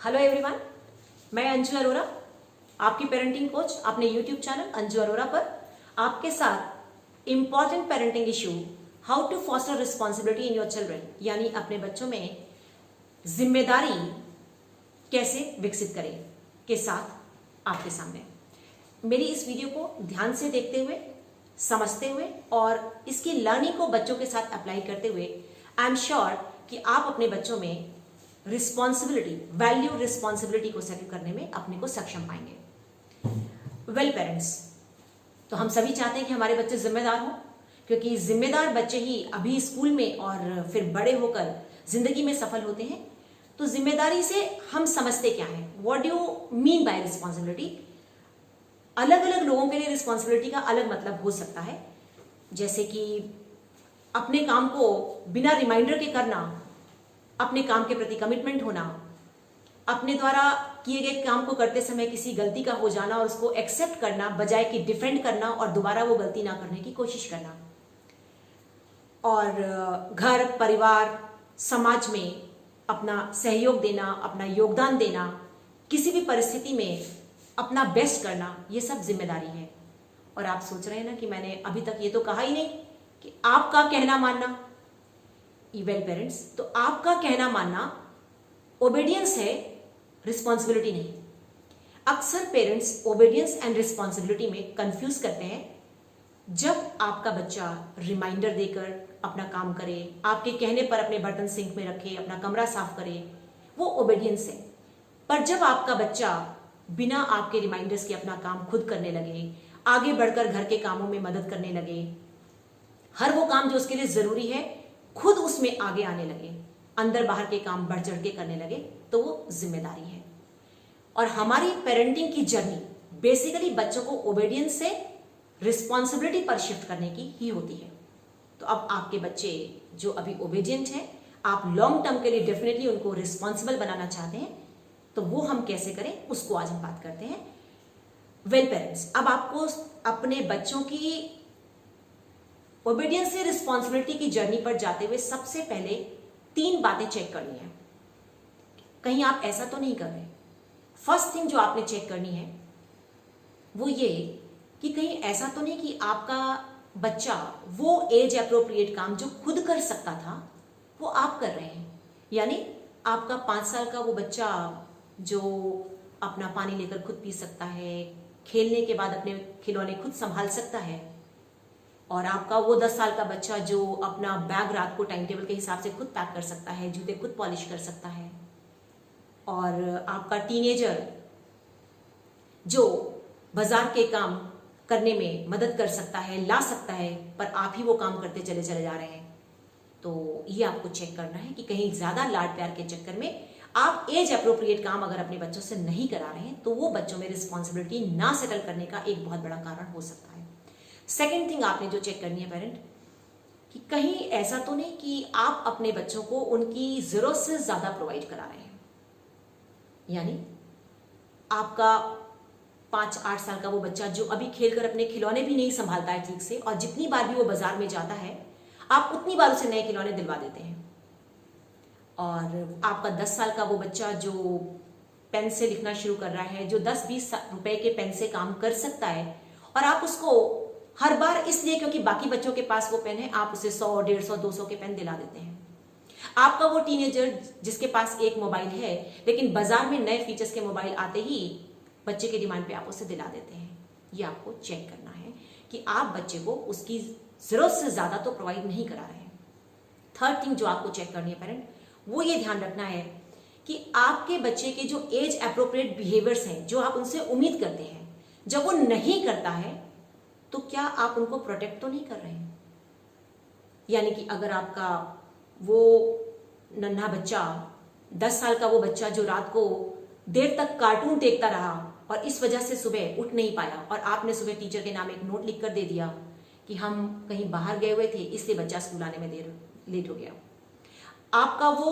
Hello everyone, मैं अंजू अरोरा, आपकी parenting coach अपने यूट्यूब चैनल अंजू अरोरा पर आपके साथ important parenting issue how to foster responsibility in your children, यानी अपने बच्चों में जिम्मेदारी कैसे विकसित करें के साथ आपके सामने। मेरी इस वीडियो को ध्यान से देखते हुए, समझते हुए और इसकी लर्निंग को बच्चों के साथ अप्लाई करते हुए आई एम श्योर कि आप अपने बच्चों में रिस्पॉन्सिबिलिटी, वैल्यू रिस्पॉन्सिबिलिटी को सेट करने में अपने को सक्षम पाएंगे। वेल पेरेंट्स, तो हम सभी चाहते हैं कि हमारे बच्चे जिम्मेदार हों, क्योंकि जिम्मेदार बच्चे ही अभी स्कूल में और फिर बड़े होकर जिंदगी में सफल होते हैं। तो जिम्मेदारी से हम समझते क्या है, what do you mean by responsibility. अलग अलग लोगों के लिए रिस्पॉन्सिबिलिटी का अलग मतलब हो सकता है, जैसे कि अपने काम को बिना रिमाइंडर के करना, अपने काम के प्रति कमिटमेंट होना, अपने द्वारा किए गए काम को करते समय किसी गलती का हो जाना और उसको एक्सेप्ट करना बजाय कि डिफेंड करना और दोबारा वो गलती ना करने की कोशिश करना, और घर परिवार समाज में अपना सहयोग देना, अपना योगदान देना, किसी भी परिस्थिति में अपना बेस्ट करना, ये सब जिम्मेदारी है। और आप सोच रहे हैं ना कि मैंने अभी तक ये तो कहा ही नहीं कि आपका कहना मानना। वेल पेरेंट्स, तो आपका कहना मानना ओबेडियंस है, रिस्पॉन्सिबिलिटी नहीं। अक्सर पेरेंट्स ओबेडियंस एंड रिस्पॉन्सिबिलिटी में कंफ्यूज करते हैं। जब आपका बच्चा रिमाइंडर देकर अपना काम करे, आपके कहने पर अपने बर्तन सिंक में रखे, अपना कमरा साफ करे, वो ओबेडियंस है। पर जब आपका बच्चा बिना आपके रिमाइंडर्स के अपना काम खुद करने लगे, आगे बढ़कर घर के कामों में मदद करने लगे, हर वो काम जो उसके लिए जरूरी है खुद उसमें आगे आने लगे, अंदर बाहर के काम बढ़ चढ़ के करने लगे, तो वो जिम्मेदारी है। और हमारी पेरेंटिंग की जर्नी बेसिकली बच्चों को ओबेडियंस से रिस्पॉन्सिबिलिटी पर शिफ्ट करने की ही होती है। तो अब आपके बच्चे जो अभी ओबेडियंट हैं, आप लॉन्ग टर्म के लिए डेफिनेटली उनको रिस्पॉन्सिबल बनाना चाहते हैं, तो वो हम कैसे करें उसको आज हम बात करते हैं। वेल पेरेंट्स, अब आपको अपने बच्चों की ओबेडियंस से रिस्पॉन्सिबिलिटी की जर्नी पर जाते हुए सबसे पहले 3 बातें चेक करनी है। कहीं आप ऐसा तो नहीं कर रहे। फर्स्ट थिंग जो आपने चेक करनी है वो ये कि कहीं ऐसा तो नहीं कि आपका बच्चा वो एज अप्रोप्रिएट काम जो खुद कर सकता था वो आप कर रहे हैं। यानी आपका 5 साल का वो बच्चा जो अपना पानी लेकर खुद पी सकता है, खेलने के बाद अपने खिलौने खुद संभाल सकता है, और आपका वो 10 साल का बच्चा जो अपना बैग रात को टाइम टेबल के हिसाब से खुद पैक कर सकता है, जूते खुद पॉलिश कर सकता है, और आपका टीनेजर जो बाजार के काम करने में मदद कर सकता है, ला सकता है, पर आप ही वो काम करते चले जा रहे हैं। तो ये आपको चेक करना है कि कहीं ज्यादा लाड प्यार के चक्कर में आप एज अप्रोप्रिएट काम अगर अपने बच्चों से नहीं करा रहे हैं तो वो बच्चों में रिस्पॉन्सिबिलिटी ना सेटल करने का एक बहुत बड़ा कारण हो सकता है। सेकेंड थिंग आपने जो चेक करनी है पेरेंट, कि कहीं ऐसा तो नहीं कि आप अपने बच्चों को उनकी जरूरत से ज्यादा प्रोवाइड करा रहे हैं। यानी आपका 5-8 साल का वो बच्चा जो अभी खेलकर अपने खिलौने भी नहीं संभालता है ठीक से, और जितनी बार भी वो बाजार में जाता है आप उतनी बार उसे नए खिलौने दिलवा देते हैं। और आपका 10 साल का वो बच्चा जो पेन से लिखना शुरू कर रहा है, जो 10-20 रुपए के पेन से काम कर सकता है, और आप उसको हर बार इसलिए क्योंकि बाकी बच्चों के पास वो पेन है आप उसे 100, 150, 200 के पेन दिला देते हैं। आपका वो टीनेजर जिसके पास एक मोबाइल है लेकिन बाजार में नए फीचर्स के मोबाइल आते ही बच्चे के डिमांड पे आप उसे दिला देते हैं। ये आपको चेक करना है कि आप बच्चे को उसकी जरूरत से ज्यादा तो प्रोवाइड नहीं करा रहे हैं। थर्ड थिंग जो आपको चेक करनी है पेरेंट, वो ये ध्यान रखना है कि आपके बच्चे के जो एज अप्रोप्रिएट बिहेवियर्स हैं, जो आप उनसे उम्मीद करते हैं, जब वो नहीं करता है तो क्या आप उनको प्रोटेक्ट तो नहीं कर रहे हैं। यानी कि अगर आपका वो नन्हा बच्चा 10 साल का वो बच्चा जो रात को देर तक कार्टून देखता रहा और इस वजह से सुबह उठ नहीं पाया, और आपने सुबह टीचर के नाम एक नोट लिख कर दे दिया कि हम कहीं बाहर गए हुए थे इसलिए बच्चा स्कूल आने में लेट हो गया। आपका वो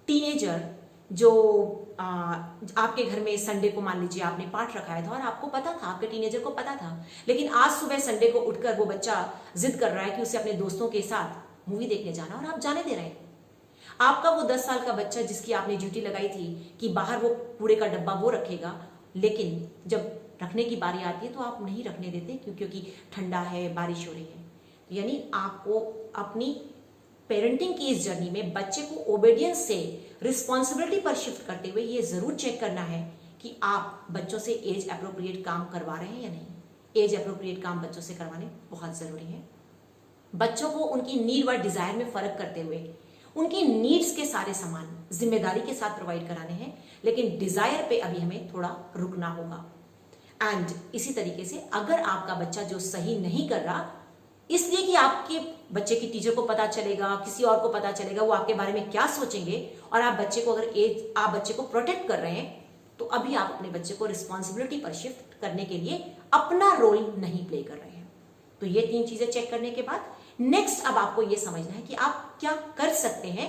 टीनेजर जो आपके घर में संडे को मान लीजिए आपने पाठ रखाया था और आपको पता था, आपके टीनेजर को पता था, लेकिन आज सुबह संडे को उठकर वो बच्चा जिद कर रहा है कि उसे अपने दोस्तों के साथ मूवी देखने जाना, और आप जाने दे रहे हैं। आपका वो 10 साल का बच्चा जिसकी आपने ड्यूटी लगाई थी कि बाहर वो कूड़े का डब्बा वो रखेगा, लेकिन जब रखने की बारी आती है तो आप नहीं रखने देते क्योंकि ठंडा है, बारिश हो रही है। यानी आपको अपनी पेरेंटिंग की इस जर्नी में बच्चे को ओबेडियंस से रिस्पॉन्सिबिलिटी पर शिफ्ट करते हुए ये जरूर चेक करना है कि आप बच्चों से एज अप्रोप्रिएट काम करवा रहे हैं या नहीं। एज अप्रोप्रिएट काम बच्चों से करवाने बहुत जरूरी है। बच्चों को उनकी नीड व डिजायर में फर्क करते हुए उनकी नीड्स के सारे सामान जिम्मेदारी के साथ प्रोवाइड कराने हैं, लेकिन डिजायर पे अभी हमें थोड़ा रुकना होगा। एंड इसी तरीके से अगर आपका बच्चा जो सही नहीं कर रहा इसलिए कि आपके बच्चे की टीचर को पता चलेगा, किसी और को पता चलेगा, वो आपके बारे में क्या सोचेंगे, और आप बच्चे को अगर आप बच्चे को प्रोटेक्ट कर रहे हैं तो अभी आप अपने बच्चे को रिस्पॉन्सिबिलिटी पर शिफ्ट करने के लिए अपना रोल नहीं प्ले कर रहे हैं। तो ये 3 चीजें चेक करने के बाद नेक्स्ट अब आपको ये समझना है कि आप क्या कर सकते हैं।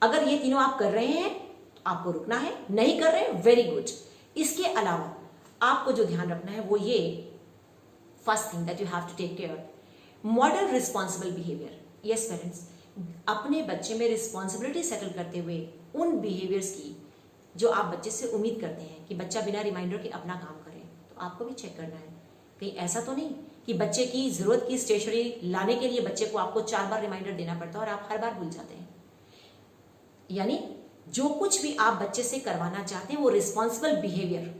अगर ये तीनों आप कर रहे हैं तो आपको रुकना है, नहीं कर रहे वेरी गुड। इसके अलावा आपको जो ध्यान रखना है वो ये, first thing that you have to take care, model responsible behaviour. Yes parents, अपने बच्चे में रिस्पॉन्सिबिलिटी सेटल करते हुए उन बिहेवियर्स की जो आप बच्चे से उम्मीद करते हैं कि बच्चा बिना रिमाइंडर के अपना काम करे, तो आपको भी चेक करना है कहीं ऐसा तो नहीं कि बच्चे की जरूरत की स्टेशनरी लाने के लिए बच्चे को आपको 4 बार रिमाइंडर देना पड़ता है और आप हर बार भूल जाते हैं। यानी जो कुछ भी आप बच्चे से करवाना चाहते हैं वो रिस्पॉन्सिबल बिहेवियर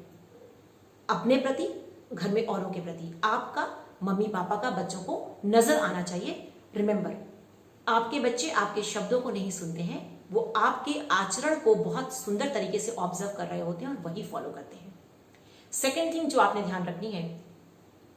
अपने प्रति, घर में औरों के प्रति, आपका, मम्मी पापा का बच्चों को नजर आना चाहिए। रिमेंबर, आपके बच्चे आपके शब्दों को नहीं सुनते हैं, वो आपके आचरण को बहुत सुंदर तरीके से ऑब्जर्व कर रहे होते हैं और वही फॉलो करते हैं। सेकेंड थिंग जो आपने ध्यान रखनी है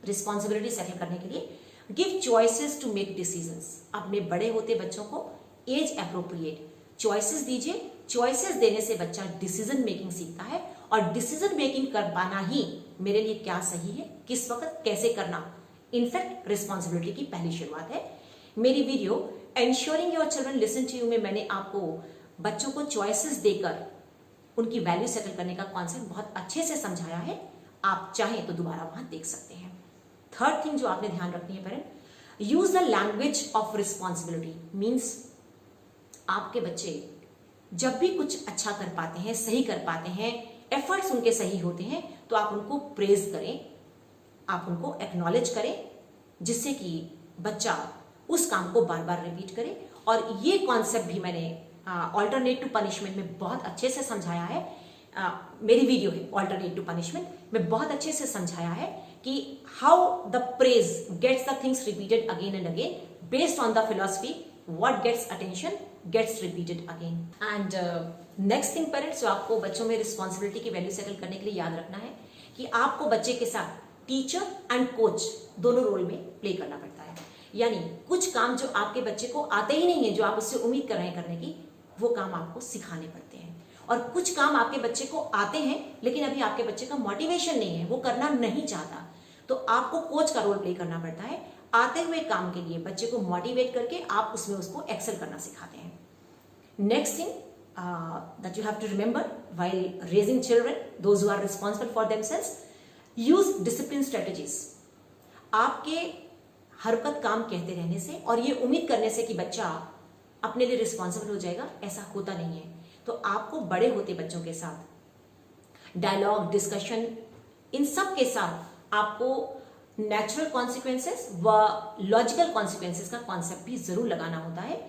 रिस्पॉन्सिबिलिटी सेटल करने के लिए, give choices to make decisions. अपने बड़े होते बच्चों को एज अप्रोप्रिएट चॉइसेस दीजिए। चॉइसेस देने से बच्चा डिसीजन मेकिंग सीखता है, और डिसीजन मेकिंग कर पाना ही मेरे लिए क्या सही है, किस वक्त कैसे करना, इनफैक्ट रिस्पॉन्सिबिलिटी की पहली शुरुआत है। मेरी video ensuring your children listen to you में मैंने आपको बच्चों को चॉइसेस देकर उनकी वैल्यू सेटल करने का कॉन्सेप्ट बहुत अच्छे से समझाया है। आप चाहें तो दोबारा वहां देख सकते हैं। थर्ड थिंग जो आपने ध्यान रखनी है parent, use the language of responsibility. Means आपके बच्चे जब भी कुछ अच्छा कर पाते हैं, सही कर पाते हैं, एफर्ट्स उनके सही होते हैं, तो आप उनको प्रेज करें, आप उनको एक्नॉलेज करें, जिससे कि बच्चा उस काम को बार बार रिपीट करे। और ये कॉन्सेप्ट भी मैंने ऑल्टरनेट टू पनिशमेंट में बहुत अच्छे से समझाया है। मेरी वीडियो है ऑल्टरनेट टू पनिशमेंट में बहुत अच्छे से समझाया है कि how the praise gets the things repeated again and again based on the philosophy what gets attention gets repeated again. And next thing parents, जो आपको बच्चों में रिस्पॉन्सिबिलिटी की वैल्यू सेटल करने के लिए याद रखना है कि आपको बच्चे के साथ टीचर एंड कोच दोनों रोल में प्ले करना पड़ता है। यानी कुछ काम जो आपके बच्चे को आते ही नहीं है, जो आप उससे उम्मीद कर रहे हैं करने की, वो काम आपको सिखाने पड़ते हैं। और कुछ काम आपके बच्चे को आते हैं लेकिन अभी आपके बच्चे का मोटिवेशन नहीं है, वो करना नहीं चाहता, तो आपको कोच का रोल प्ले करना पड़ता है। आते हुए काम के लिए बच्चे को मोटिवेट करके आप उसमें उसको एक्सेल करना सिखाते हैं। Next thing that you have to remember while raising children, those who are responsible for themselves, use discipline strategies. आपके हरकत काम कहते रहने से और ये उम्मीद करने से कि बच्चा अपने लिए रिस्पॉन्सिबल हो जाएगा, ऐसा होता नहीं है। तो आपको बड़े होते बच्चों के साथ डायलॉग, डिस्कशन, इन सब के साथ आपको नेचुरल कॉन्सिक्वेंसेस व लॉजिकल कॉन्सिक्वेंसेस का कॉन्सेप्ट भी जरूर लगाना होता है।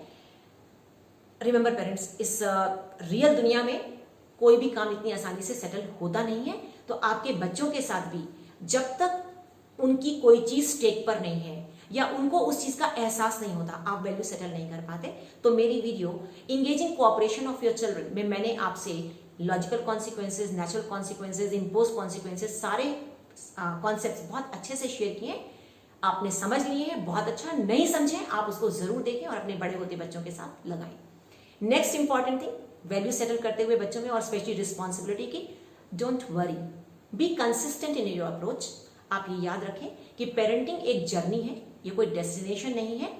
रिमेंबर पेरेंट्स, इस रियल दुनिया में कोई भी काम इतनी आसानी से सेटल होता नहीं है। तो आपके बच्चों के साथ भी जब तक उनकी कोई चीज स्टेक पर नहीं है या उनको उस चीज का एहसास नहीं होता, आप वैल्यू सेटल नहीं कर पाते। तो मेरी video engaging cooperation of your children में मैंने आपसे logical consequences, natural consequences, impose consequences, सारे कॉन्सेप्ट्स बहुत अच्छे से शेयर किए। आपने समझ लिए हैं, बहुत अच्छा। नहीं समझे आप उसको जरूर देखें और अपने बड़े होते बच्चों के साथ लगाएं। Next important thing, value settle करते हुए बच्चों में और स्पेशली रिस्पॉन्सिबिलिटी की, don't worry, be consistent in your approach. आप ये याद रखें कि पेरेंटिंग एक जर्नी है, ये कोई डेस्टिनेशन नहीं है।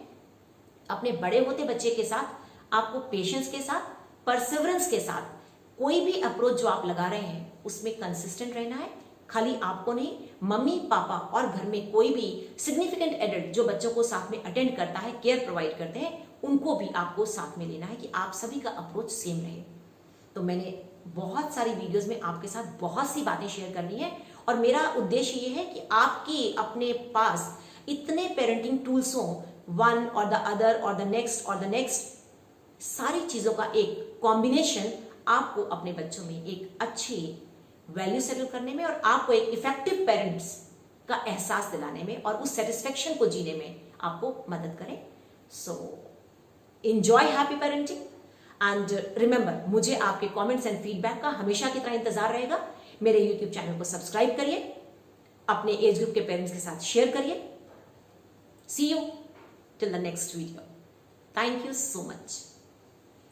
अपने बड़े होते बच्चे के साथ आपको पेशेंस के साथ, परसिवरेंस के साथ कोई भी अप्रोच जो आप लगा रहे हैं उसमें कंसिस्टेंट रहना है। खाली आपको नहीं, मम्मी पापा और घर में कोई भी सिग्निफिकेंट एडल्ट जो बच्चों को साथ में अटेंड करता है, केयर प्रोवाइड करते हैं, उनको भी आपको साथ में लेना है कि आप सभी का अप्रोच सेम रहे। तो मैंने बहुत सारी वीडियोस में आपके साथ बहुत सी बातें शेयर करनी है और मेरा उद्देश्य ये है कि आपके अपने पास इतने पेरेंटिंग टूल्स हों, वन और द अदर और द नेक्स्ट, सारी चीज़ों का एक कॉम्बिनेशन आपको अपने बच्चों में एक अच्छी वैल्यू सेटल करने में और आपको एक इफेक्टिव पेरेंट्स का एहसास दिलाने में और उस सेटिस्फेक्शन को जीने में आपको मदद करें। So enjoy happy parenting and remember, मुझे आपके कमेंट्स एंड फीडबैक का हमेशा की तरह इंतजार रहेगा। मेरे यूट्यूब चैनल को सब्सक्राइब करिए, अपने एज ग्रुप के पेरेंट्स के साथ शेयर करिए। See you till the next video. Thank you so much.